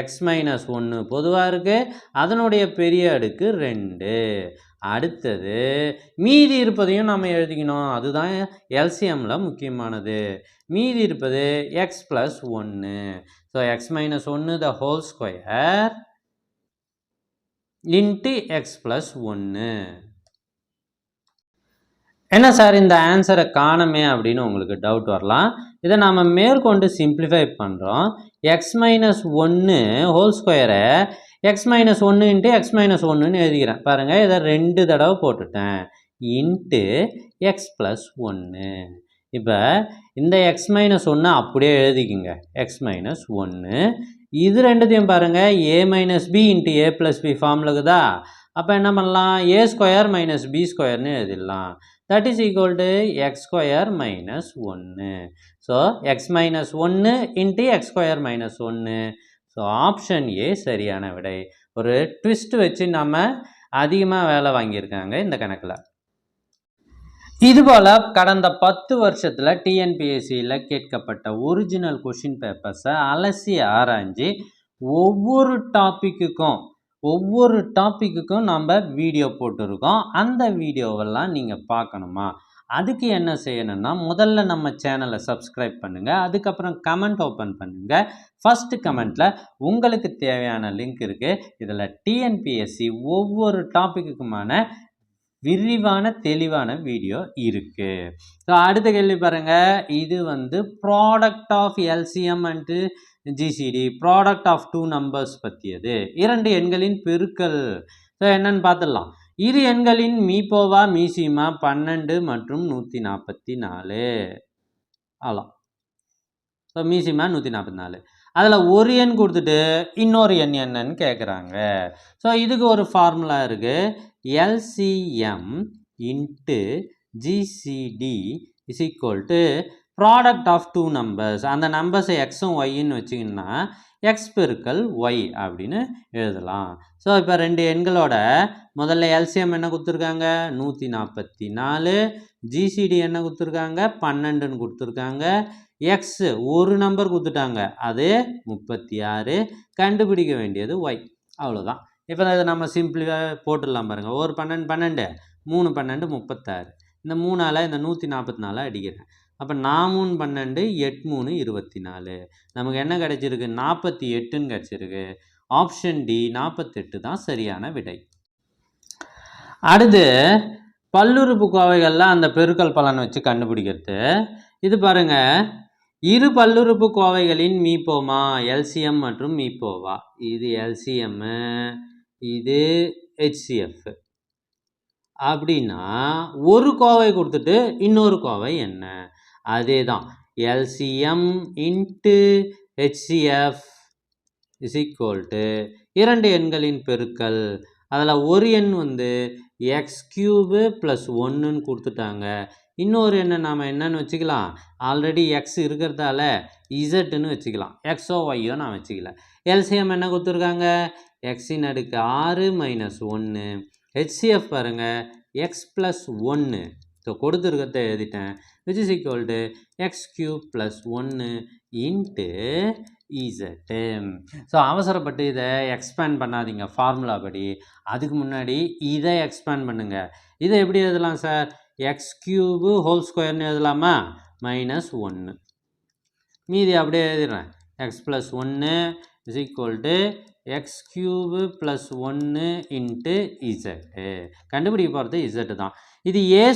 x-1 பொதுவாக இருக்குது, அதனுடைய பெரிய அடுக்கு 2. அடுத்தது மீதி இருப்பதையும் நம்ம எழுதிக்கணும், அதுதான் எல்சிஎம்மில் முக்கியமானது. மீதி இருப்பது x+1. ஸோ x-1 த ஹோல் ஸ்கொயர் இன்ட்டு x+1. என்ன சார் இந்த ஆன்சரை காணுமே அப்படின்னு உங்களுக்கு டவுட் வரலாம். இதை நாம் மேற்கொண்டு சிம்பிளிஃபை பண்ணுறோம். x-1 ஹோல் ஸ்கொயரை x-1 இன்ட்டு x-1ன்னு எழுதிக்கிறேன். பாருங்கள், இதை 2 தடவை போட்டுட்டேன், இன்ட்டு x+1. இப்போ இந்த x-1 அப்படியே எழுதிக்குங்க, x-1. இது ரெண்டுத்தையும் பாருங்கள், a - b இன்ட்டு a+b ஃபார்மில் இருக்குதா? அப்போ என்ன பண்ணலாம், a² - b²ன்னு எழுதிடலாம். that is equal to x² - 1. So x-1 into x² - 1. So option A சரியான விடை. ஒரு ட்விஸ்ட் வச்சு நம்ம அதிகமாக வேலை வாங்கியிருக்காங்க இந்த கணக்கில். இதுபோல் கடந்த 10 வருஷத்தில் டிஎன்பிஎஸ்சியில் கேட்கப்பட்ட ஒரிஜினல் கொஷின் பேப்பர்ஸை அலசி ஆராய்ஞ்சு ஒவ்வொரு டாப்பிக்குக்கும் நம்ம வீடியோ போட்டிருக்கோம். அந்த வீடியோவெல்லாம் நீங்கள் பார்க்கணுமா? அதுக்கு என்ன செய்யணும்னா, முதல்ல நம்ம சேனலை சப்ஸ்கிரைப் பண்ணுங்கள், அதுக்கப்புறம் கமெண்ட் ஓப்பன் பண்ணுங்கள். ஃபஸ்ட்டு கமெண்ட்டில் உங்களுக்கு தேவையான லிங்க் இருக்குது. இதில் டிஎன்பிஎஸ்சி ஒவ்வொரு டாப்பிக்குமான விரிவான தெளிவான வீடியோ இருக்குது. ஸோ அடுத்த கேள்வி பாருங்கள், இது product of LCM and GCD, product of 2 numbers பற்றியது. 2 எண்களின் பெருக்கல். ஸோ என்னன்னு பார்த்துடலாம். இரு எண்களின் மீப்போவா மீசிமா 12 மற்றும் 144. ஆலாம். ஸோ மீசிமா 144. அதில் ஒரு எண் கொடுத்துட்டு இன்னொரு எண் என்னன்னு கேட்குறாங்க. ஸோ இதுக்கு ஒரு ஃபார்முலா இருக்குது, LCM into GCD is equal to product of 2 numbers. அந்த நம்பர்ஸை எக்ஸும் ஒய்ன்னு வச்சிங்கன்னா எக்ஸ் பெருக்கல் ஒய் அப்படின்னு எழுதலாம். ஸோ இப்போ 2 எண்களோட முதல்ல எல்சிஎம் என்ன கொடுத்துருக்காங்க, 144. ஜிசிடி என்ன கொடுத்துருக்காங்க, 12ன்னு கொடுத்துருக்காங்க. எக்ஸ் ஒரு நம்பர் கொடுத்துட்டாங்க, அது 36. கண்டுபிடிக்க வேண்டியது ஒய், அவ்வளோதான். இப்போ இதை நம்ம சிம்பிளாக போட்டுடலாம் பாருங்கள். ஒரு 12 12, 3 12 36. இந்த 3ஆல் இந்த 144 அடிக்கிறேன். அப்போ 4 12, 8 3 24. நமக்கு என்ன கிடச்சிருக்கு, 48ன்னு கிடச்சிருக்கு. ஆப்ஷன் டி 48 தான் சரியான விடை. அடுத்து பல்லுறுப்பு கோவைகளில் அந்த பெருக்கல் பலன் வச்சு கண்டுபிடிக்கிறது. இது பாருங்கள், இரு பல்லுறுப்பு கோவைகளின் மீப்போமா, எல்சிஎம் மற்றும் மீப்போவா. இது எல்சிஎம்மு, இது ஹெச்சிஎஃப். அப்படின்னா ஒரு கோவை கொடுத்துட்டு இன்னொரு கோவை என்ன, அதே தான் LCM into HCF is equal to 2 எண்களின் பெருக்கல். அதில் ஒரு எண் x³ + 1ன்னு கொடுத்துட்டாங்க. இன்னொரு எண்ணை நாம் என்னன்னு வச்சுக்கலாம், ஆல்ரெடி எக்ஸ் இருக்கிறதால இசட்டுன்னு வச்சுக்கலாம், எக்ஸோ ஒய்யோ நான் வச்சுக்கல. எல்சிஎம் என்ன கொடுத்துருக்காங்க, எக்ஸின் அடுக்கு 6 - 1. ஹெச்சிஎஃப் பாருங்கள், x+1. ஸோ கொடுத்துருக்கத்தை எழுதிட்டேன், which is equal to x³ + 1 into Z. So அவசரப்பட்டு இதை எக்ஸ்பேண்ட் பண்ணாதீங்க ஃபார்முலா படி. அதுக்கு முன்னாடி இதை எக்ஸ்பேண்ட் பண்ணுங்கள். இதை எப்படி எழுதலாம் சார், x³ ஹோல் ஸ்கொயர்னு எழுதலாமா, -1. மீதி அப்படியே எழுதிடுறேன், x+1 is equal to x³ + 1 into Z. கண்டுபிடிக்க போகிறது இசட்டு தான். இது a²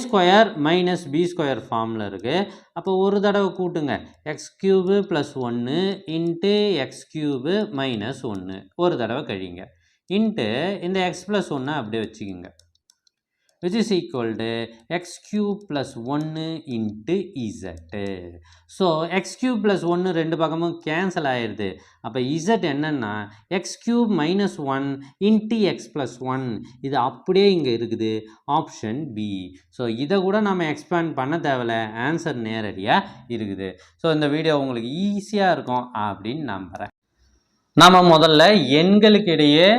- b² ஃபார்மில் இருக்குது. அப்போ ஒரு தடவை கூட்டுங்க, x³ + 1 இன்ட்டு x³ - 1. ஒரு தடவை கழிங்க, இன்ட்டு இந்த x+1 அப்படியே வச்சுக்கோங்க. which is equal to x cube plus 1 into z. So x cube plus 1 ரெண்டு பக்கமும் கேன்சல் ஆயிடுது. அப்போ z என்னன்னா x cube minus 1 into x plus 1. இது அப்படியே இங்கே இருக்குது, ஆப்ஷன் பி. ஸோ இதை கூட நம்ம எக்ஸ்பேண்ட் பண்ண தேவையில்ல, ஆன்சர் நேரடியாக இருக்குது. ஸோ இந்த வீடியோ உங்களுக்கு ஈஸியாக இருக்கும் அப்படின்னு நம்புகிறேன். நாம் முதல்ல எண்களுக்கு இடையே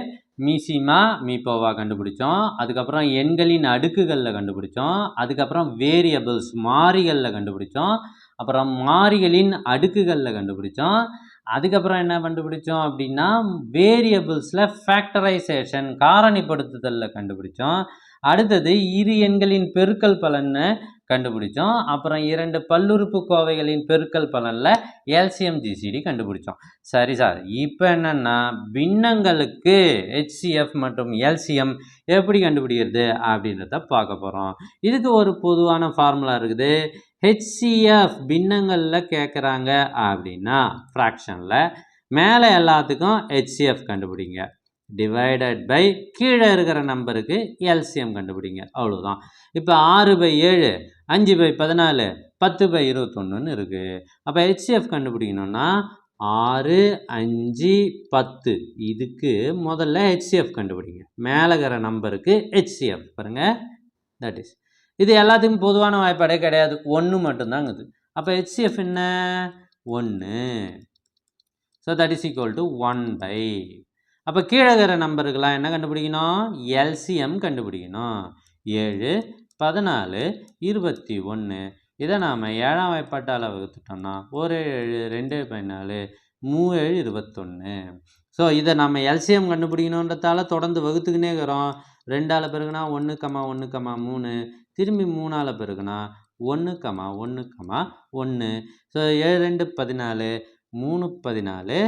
மீசிமா மீப்போவா கண்டுபிடிச்சோம். அதுக்கப்புறம் எண்களின் அடுக்குகளில் கண்டுபிடிச்சோம். அதுக்கப்புறம் வேரியபிள்ஸ் மாறிகளில் கண்டுபிடிச்சோம். அப்புறம் மாறிகளின் அடுக்குகளில் கண்டுபிடிச்சோம். அதுக்கப்புறம் என்ன கண்டுபிடிச்சோம் அப்படின்னா வேரியபிள்ஸில் ஃபேக்டரைசேஷன் காரணிப்படுத்துதலில் கண்டுபிடிச்சோம். அடுத்தது இரு எண்களின் பெருக்கல் பலன்னு கண்டுபிடிச்சோம். அப்புறம் இரண்டு பல்லுறுப்புக்கோவைகளின் பெருக்கல் பலனில் எல்சிஎம் ஜிசிடி கண்டுபிடிச்சோம். சரி சார், இப்போ என்னென்னா பின்னங்களுக்கு ஹெச்சிஎஃப் மற்றும் எல்சிஎம் எப்படி கண்டுபிடிக்கிறது அப்படின்றத பார்க்க போகிறோம். இதுக்கு ஒரு பொதுவான ஃபார்முலா இருக்குது. ஹெச்சிஎஃப் பின்னங்களில் கேட்குறாங்க அப்படின்னா ஃப்ராக்ஷனில் மேலே எல்லாத்துக்கும் ஹெச்சிஎஃப் கண்டுபிடிங்க, டிவைடட் பை கீழே இருக்கிற நம்பருக்கு எல்சிஎம் கண்டுபிடிங்க, அவ்வளோதான். இப்போ 6/7, 5/14, 10/21 இருக்குது. அப்போ ஹெச்சிஎஃப் கண்டுபிடிக்கணும்னா 6, 5, 10 இதுக்கு முதல்ல ஹெச்சிஎஃப் கண்டுபிடிங்க, மேலே இருக்கிற நம்பருக்கு ஹெச்சிஎஃப் பாருங்கள். தட் இஸ் இது எல்லாத்துக்கும் பொதுவான வாய்ப்பாடே கிடையாது, 1 மட்டும்தாங்குது. அப்போ ஹெச்சிஎஃப் என்ன 1. So that is equal to 1/. அப்போ கீழே இருக்கிற நம்பருக்கெல்லாம் என்ன கண்டுபிடிக்கணும், எல்சிஎம் கண்டுபிடிக்கணும். 7, 14, 21. இதை நாம் 7ஆம் வாய்ப்பாட்டால் வகுத்துட்டோம்னா 1, 7, 2, 14, 3, 7, 21. ஸோ இதை நம்ம எல்சிஎம் கண்டுபிடிக்கணுன்றதால தொடர்ந்து வகுத்துக்கினே இருக்கிறோம். 2ஆல் பெருக்குனா 1, 1, 3, திரும்பி 3ஆல் பெருக்குனா 1, 1, 1. ஸோ 7, 2, 14, 3, 14,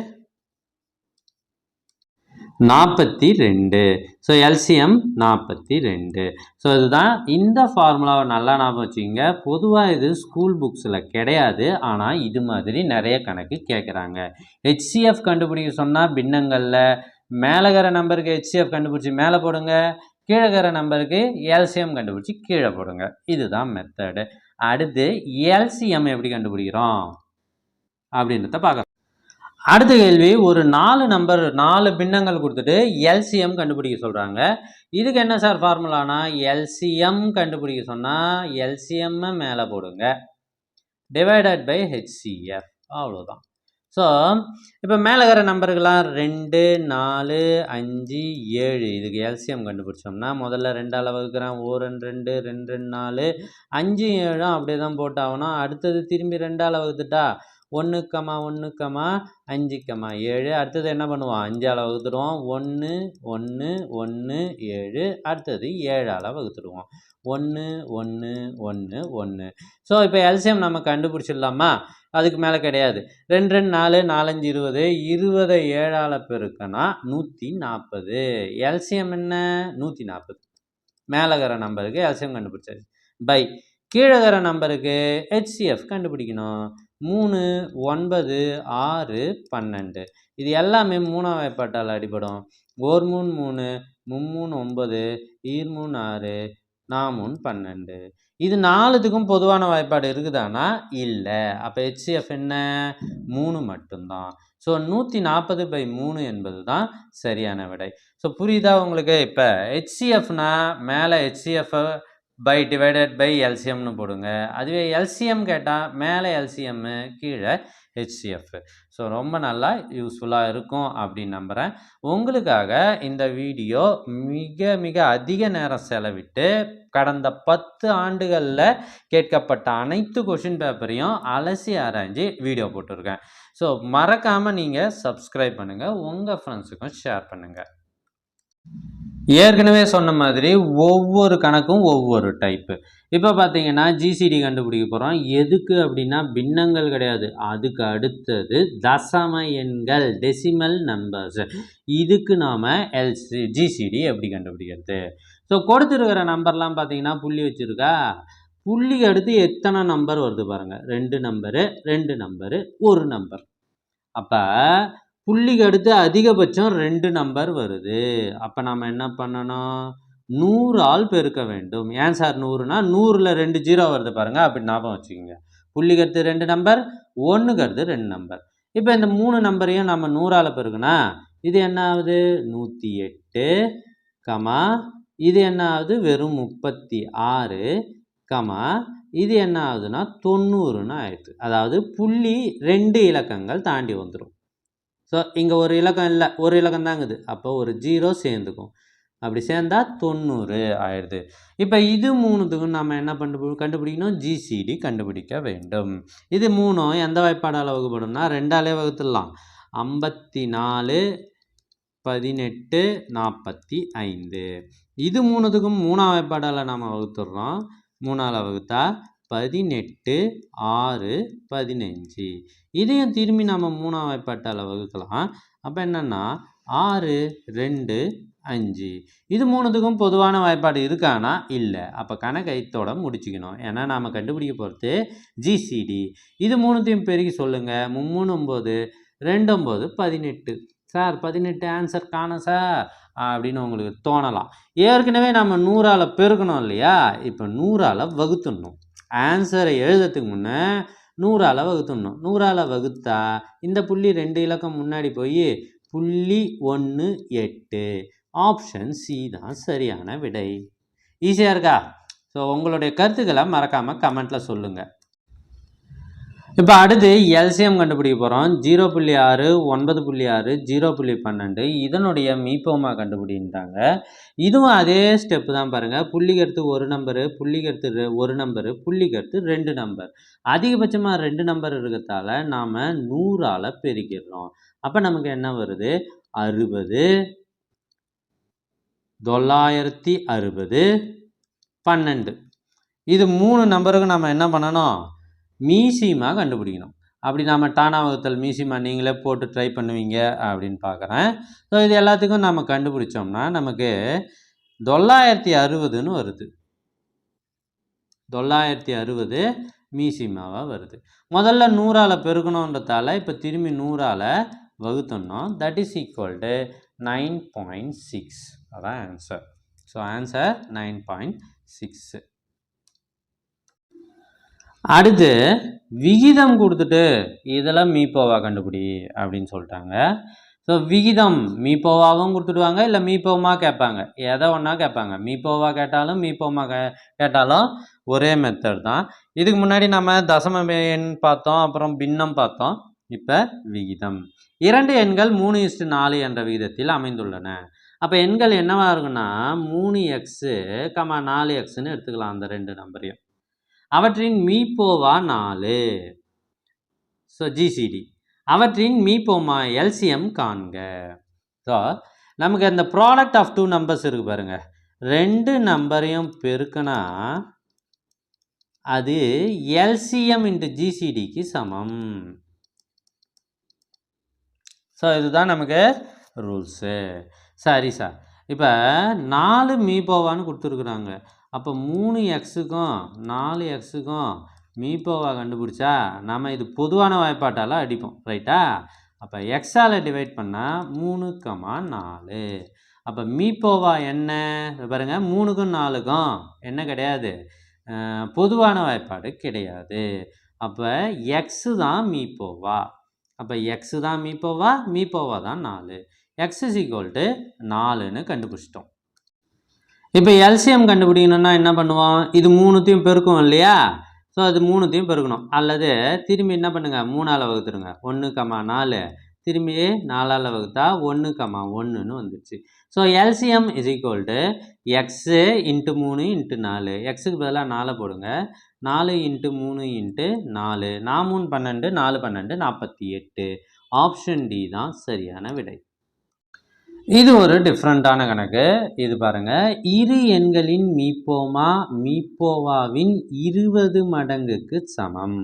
42. So LCM 42. ஸோ இதுதான் இந்த ஃபார்முலாவை நல்லா ஞாபகம் வச்சுக்கிங்க. பொதுவாக இது ஸ்கூல் புக்ஸில் கிடையாது, ஆனால் இது மாதிரி நிறைய கணக்கு கேட்குறாங்க. ஹெச்சிஎஃப் கண்டுபிடிக்க சொன்னால் பின்னங்களில் மேலகிற நம்பருக்கு ஹெச்சிஎஃப் கண்டுபிடிச்சி மேலே போடுங்க, கீழகிற நம்பருக்கு எல்சிஎம் கண்டுபிடிச்சி கீழே போடுங்க. இதுதான் மெத்தடு. அடுத்து எல்சிஎம் எப்படி கண்டுபிடிக்கிறோம் அப்படின்றத பார்க்கலாம். அடுத்த கேள்வி, ஒரு 4 பின்னங்கள் கொடுத்துட்டு எல்சிஎம் கண்டுபிடிக்க சொல்கிறாங்க. இதுக்கு என்ன சார் ஃபார்முலானா எல்சிஎம் கண்டுபிடிக்க சொன்னால் எல்சிஎம்மை மேலே போடுங்க, டிவைடட் பை ஹெச்சிஎஃப், அவ்வளோதான். ஸோ இப்போ மேலே இருக்கிற நம்பருக்கெல்லாம் 2, 4, 5, 7 இதுக்கு எல்சிஎம் கண்டுபிடிச்சோம்னா முதல்ல 2ஆல் வகுக்கிறேன், 1, 2, 2, 4, 5, 7 அப்படியே தான் போட்டாகணும். அடுத்தது திரும்பி 2ஆல் வகுத்துட்டா 1, 1, 5, 7. அடுத்தது என்ன பண்ணுவோம், 5ஆல் வகுத்துடுவோம், 1, 1, 1, 7. அடுத்தது 7ஆல் வகுத்துடுவோம், 1, 1, 1, 1. ஸோ இப்போ எல்சிஎம் நம்ம கண்டுபிடிச்சிடலாமா, அதுக்கு மேலே கிடையாது. 2, 2, 4, 4, 5, 20, 20 7ஆல் பெருக்கனா 140. எல்சிஎம் என்ன 140. மேலகிற நம்பருக்கு எல்சிஎம் கண்டுபிடிச்சாச்சு. பை கீழகிற நம்பருக்கு ஹெச்சிஎஃப் கண்டுபிடிக்கணும். 3, 9, 6, 12. இது எல்லாமே 3ஆம் வாய்ப்பாட்டால் அடிபடும். 1 3 3, 3 9, 2 6, 4 12. இது 4த்துக்கும் பொதுவான வாய்ப்பாடு இருக்குதானா இல்லை. அப்போ ஹெச்சிஎஃப் என்ன 3 மட்டும்தான். ஸோ 140/3 என்பது தான் சரியான விடை. ஸோ புரியுதா உங்களுக்கு? இப்போ ஹெச்சிஎஃப்னா மேலே ஹெச்சிஎஃப் பை டிவைடட் பை எல்சிஎம்னு போடுங்க. அதுவே எல்சிஎம் கேட்டால் மேலே எல்சிஎம்மு கீழே ஹெச்சிஎஃப். ஸோ ரொம்ப நல்லா யூஸ்ஃபுல்லாக இருக்கும் அப்படின்னு நம்புகிறேன். உங்களுக்காக இந்த வீடியோ மிக மிக அதிக நேரம் செலவிட்டு கடந்த 10 ஆண்டுகளில் கேட்கப்பட்ட அனைத்து கொஷின் பேப்பரையும் அலசி ஆராய்ஞ்சு வீடியோ போட்டிருக்கேன். ஸோ மறக்காமல் நீங்கள் சப்ஸ்கிரைப் பண்ணுங்கள், உங்கள் ஃப்ரெண்ட்ஸுக்கும் ஷேர் பண்ணுங்கள். ஏற்கனவே சொன்ன மாதிரி ஒவ்வொரு கணக்கும் ஒவ்வொரு டைப்பு. இப்போ பார்த்தீங்கன்னா ஜிசிடி கண்டுபிடிக்க போகிறோம். எதுக்கு அப்படின்னா பின்னங்கள் கிடையாது, அதுக்கு அடுத்தது தசம எண்கள், டெசிமல் நம்பர்ஸ். இதுக்கு நாம் ஜிசிடி எப்படி கண்டுபிடிக்கிறது? ஸோ கொடுத்துருக்கிற நம்பர்லாம் பார்த்தீங்கன்னா புள்ளி வச்சுருக்கா, புள்ளிக்கு அடுத்து எத்தனை நம்பர் வருது பாருங்கள், 2 நம்பரு, 2 நம்பரு, 1 நம்பர். அப்போ புள்ளிக்கு அடுத்து அதிகபட்சம் 2 நம்பர் வருது. அப்போ நம்ம என்ன பண்ணணும், 100ஆல் பெருக்க வேண்டும். ஏன் சார் 100னா 100ல் 2 0 வருது பாருங்கள், அப்படி ஞாபகம் வச்சுக்கோங்க. புள்ளிக்கு அடுத்து 2 நம்பர், 1க்கு அடுத்து 2 நம்பர். இப்போ இந்த 3 நம்பரையும் நம்ம 100ஆல் பெருக்குனா இது என்ன ஆகுது? 108, இது என்ன ஆகுது? வெறும் 36, இது என்ன ஆகுதுன்னா 90ன்னு ஆயிடுது. அதாவது புள்ளி 2 இலக்கங்கள் தாண்டி வந்துடும். ஸோ இங்கே ஒரு இலக்கம் இல்லை, ஒரு இலக்கம் தாங்குது. அப்போ ஒரு 0 சேர்ந்துக்கும். அப்படி சேர்ந்தால் 90 ஆயிடுது. இப்போ இது 3த்துக்கும் நம்ம என்ன கண்டுபிடிக்கணும்? ஜிசிடி கண்டுபிடிக்க வேண்டும். இது 3ம் எந்த வாய்ப்பாடால் வகுப்படும்னா 2ஆலே வகுத்துடலாம். 54, 18, 45. இது 3த்துக்கும் 3ஆம் வாய்ப்பாடால் நாம் வகுத்துடுறோம். 3ஆல் வகுத்தா 18, 6, 15. இதையும் திரும்பி நம்ம 3ஆம் வாய்ப்பாட்டால் வகுக்கலாம். அப்போ என்னென்னா 6, 2, 5. இது 3த்துக்கும் பொதுவான வாய்ப்பாடு இருக்கானா? இல்லை. அப்போ கணக்கை இதோட முடிச்சுக்கணும். ஏன்னா நாம் கண்டுபிடிக்க போகிறது ஜிசிடி. இது 3த்தையும் பெருக்கி சொல்லுங்கள். 3 9, 2 9, 18. சார் 18 ஆன்சர் காணும் சார் அப்படின்னு உங்களுக்கு தோணலாம். ஏற்கனவே நம்ம 100ஆல் பெருக்கணும் இல்லையா? இப்போ 100ஆல் வகுத்துடணும். ஆன்சரை எழுதுறதுக்கு முன்னே 100ஆல் வகுத்துடணும். 100ஆல் வகுத்தா இந்த புள்ளி 2 இலக்கம் முன்னாடி போய் 0.18. ஆப்ஷன் சி தான் சரியான விடை. ஈஸியாக இருக்கா? ஸோ உங்களுடைய கருத்துக்களை மறக்காமல் கமெண்ட்டில் சொல்லுங்கள். இப்போ அடுத்து எல்சிஎம் கண்டுபிடிக்க போகிறோம். 0.6, 9.6, 0.12 இதனுடைய மீப்போமா கண்டுபிடின்றாங்க. இதுவும் அதே ஸ்டெப்பு தான் பாருங்கள். புள்ளிக்கு அடுத்து 1 நம்பரு, புள்ளிக்கு அடுத்து 1 நம்பரு, புள்ளிக்கு அடுத்து 2 நம்பர். அதிகபட்சமாக 2 நம்பர் இருக்கிறதால நாம் 100ஆல் பெருக்கிடுறோம். அப்போ நமக்கு என்ன வருது? 60, 960, 12. இது 3 நம்பருக்கு நம்ம என்ன பண்ணணும்? மீசிமா கண்டுபிடிக்கணும். அப்படி நாம் டானா வகுத்தல் மீசிமா நீங்களே போட்டு ட்ரை பண்ணுவீங்க அப்படின்னு பார்க்குறேன். ஸோ இது எல்லாத்துக்கும் நம்ம கண்டுபிடிச்சோம்னா நமக்கு 960ன்னு வருது. 960 மீசிமாவாக வருது. முதல்ல 100ஆல் பெருக்கணுன்றதால இப்போ திரும்பி 100ஆல் வகுத்தணும். That is equal to 9.6. அதான் ஆன்சர். So answer 9.6. அடுத்து விகிதம் கொடுத்துட்டு இதெல்லாம் மீப்போவா கண்டுபிடி அப்படின்னு சொல்லிட்டாங்க. ஸோ விகிதம் மீப்போவாவும் கொடுத்துடுவாங்க, இல்லை மீப்போமா கேட்பாங்க. எதை ஒன்றா கேட்பாங்க. மீப்போவா கேட்டாலும் மீப்போமா கேட்டாலும் ஒரே மெத்தட் தான். இதுக்கு முன்னாடி நம்ம தசம எண் பார்த்தோம், அப்புறம் பின்னம் பார்த்தோம். இப்போ விகிதம். 2 எண்கள் 3:4 என்ற விகிதத்தில் அமைந்துள்ளன. அப்போ எண்கள் என்னவா இருக்குன்னா 3x, 4xன்னு எடுத்துக்கலாம். அந்த 2 நம்பரையும் அவற்றின் மீப்போவா 4. So GCD. அவற்றின் மீப்போமா எல்சிஎம் காண்க. ஸோ நமக்கு அந்த ப்ராடக்ட் ஆஃப் 2 நம்பர்ஸ் இருக்கு பாருங்க. 2 நம்பரையும் பெருக்கினா அது எல்சிஎம் இன்ட்டு ஜிசிடிக்கு சமம். ஸோ இதுதான் நமக்கு ரூல்ஸு. சரி சார், இப்போ 4 மீப்போவான்னு கொடுத்துருக்குறாங்க. அப்போ 3xக்கும் 4xக்கும் மீப்போவா கண்டுபிடிச்சா நம்ம இது பொதுவான வாய்ப்பாட்டால் அடிப்போம், ரைட்டா? அப்போ எக்ஸால் டிவைட் பண்ணால் 3,4. அப்போ மீப்போவா என்ன பாருங்கள். 3க்கும் 4க்கும் என்ன கிடையாது? பொதுவான வாய்ப்பாடு கிடையாது. அப்போ எக்ஸு தான் மீப்போவா. அப்போ எக்ஸு தான் மீப்போவா, மீப்போவா தான் 4. எக்ஸ் இஸ் ஈக்குவல் டு 4ன்னு கண்டுபிடிச்சிட்டோம். இப்போ எல்சிஎம் கண்டுபிடிக்கணும்னா என்ன பண்ணுவோம்? இது 3த்தையும் பெருக்கும் இல்லையா? ஸோ அது 3த்தையும் பெருக்கணும். அல்லது திரும்பி என்ன பண்ணுங்கள்? 3ஆல் வகுத்துருங்க. 1,4 திரும்பி 4ஆல் வகுத்தா 1,1ன்னு வந்துடுச்சு. So LCM is equal to x into 3 into 4. எக்ஸுக்கு பதிலாக 4 போடுங்க. 4 இன்ட்டு 3 இன்ட்டு 4. 4 3 12, 4 12 48. ஆப்ஷன் டி தான் சரியான விடை. இது ஒரு டிஃப்ரெண்ட்டான கணக்கு. இது பாருங்கள். இரு எண்களின் மீப்போமா மீப்போவாவின் 20 மடங்குக்கு சமம்.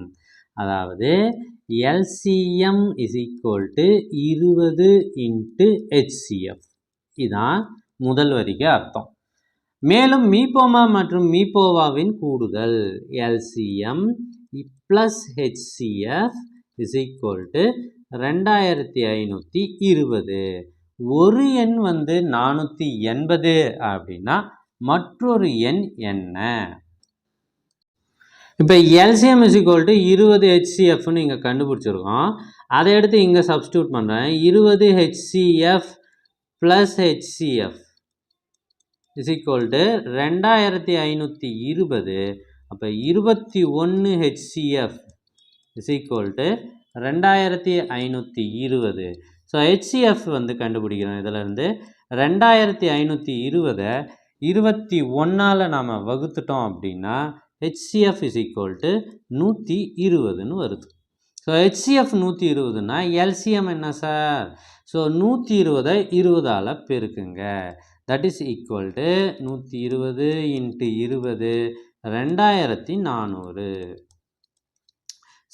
அதாவது LCM is equal to 20 into HCF. இதுதான் முதல் வரிக்கு அர்த்தம். மேலும் மீப்போமா மற்றும் மீப்போவாவின் கூடுதல் LCM plus HCF is equal to 2520. ஒரு எண் 480 அப்படின்னா மற்றொரு எண் என்ன? இப்போ எல்சிஎம் இஸ் ஈக்குவல் டு 20 ஹெச்சிஎஃப்னு இங்கே கண்டுபிடிச்சிருக்கோம். அதை எடுத்து இங்கே சப்ஸ்டியூட் பண்ணுறேன். 20 HCF plus HCF is equal to 2520. அப்போ 21 HCF is equal to 2520. So HCF வந்து கண்டுபிடிக்கிறோம். இதிலேருந்து 2520 21ஆல் நாம் வகுத்துட்டோம் அப்படின்னா ஹெச்சிஎஃப் இஸ் ஈக்குவல் டு 120ன்னு வருது. ஸோ ஹெச்சிஎஃப் 120னா எல்சிஎம் என்ன சார்? ஸோ 120 20ஆல் பெருக்குங்க. That is equal to 120 × 20 2400.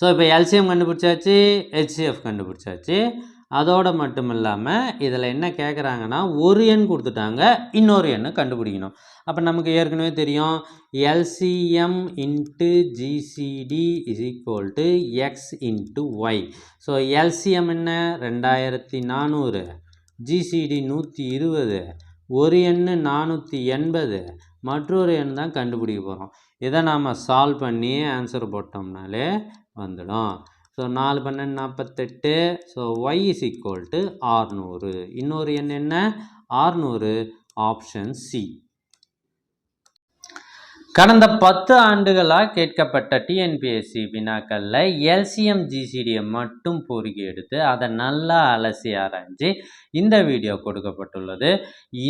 So இப்போ எல்சிஎம் கண்டுபிடிச்சாச்சு, ஹெச்சிஎஃப் கண்டுபிடிச்சாச்சு. அதோடு மட்டும் இல்லாமல் இதில் என்ன கேட்குறாங்கன்னா ஒரு எண் கொடுத்துட்டாங்க, இன்னொரு எண்ணை கண்டுபிடிக்கணும். அப்போ நமக்கு ஏற்கனவே தெரியும் LCM into GCD is equal to X into Y. So LCM என்ன 2400, ஜிசிடி 120, ஒரு எண்ணு 480, மற்றொரு எண் தான் கண்டுபிடிக்க போகிறோம். இதை நாம் சால்வ் பண்ணி ஆன்சர் போட்டோம்னாலே வந்துடும். So 4 12 48. So Y is equal to 600. இன்னொரு எண் என்ன? 600. Option C. கடந்த 10 ஆண்டுகளாக கேட்கப்பட்ட டிஎன்பிஎஸ்சி வினாக்களில் எல்சிஎம் ஜிசிடியை மட்டும் பொறுக்கி எடுத்து அதை நல்லா அலசி ஆராய்ஞ்சு இந்த வீடியோ கொடுக்கப்பட்டுள்ளது.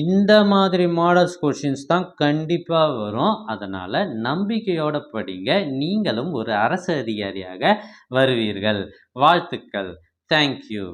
இந்த மாதிரி மாடல்ஸ் கொஷின்ஸ் தான் கண்டிப்பாக வரும். அதனால் நம்பிக்கையோடு படிங்க. நீங்களும் ஒரு அரசு அதிகாரியாக வருவீர்கள். வாழ்த்துக்கள். தேங்க்யூ.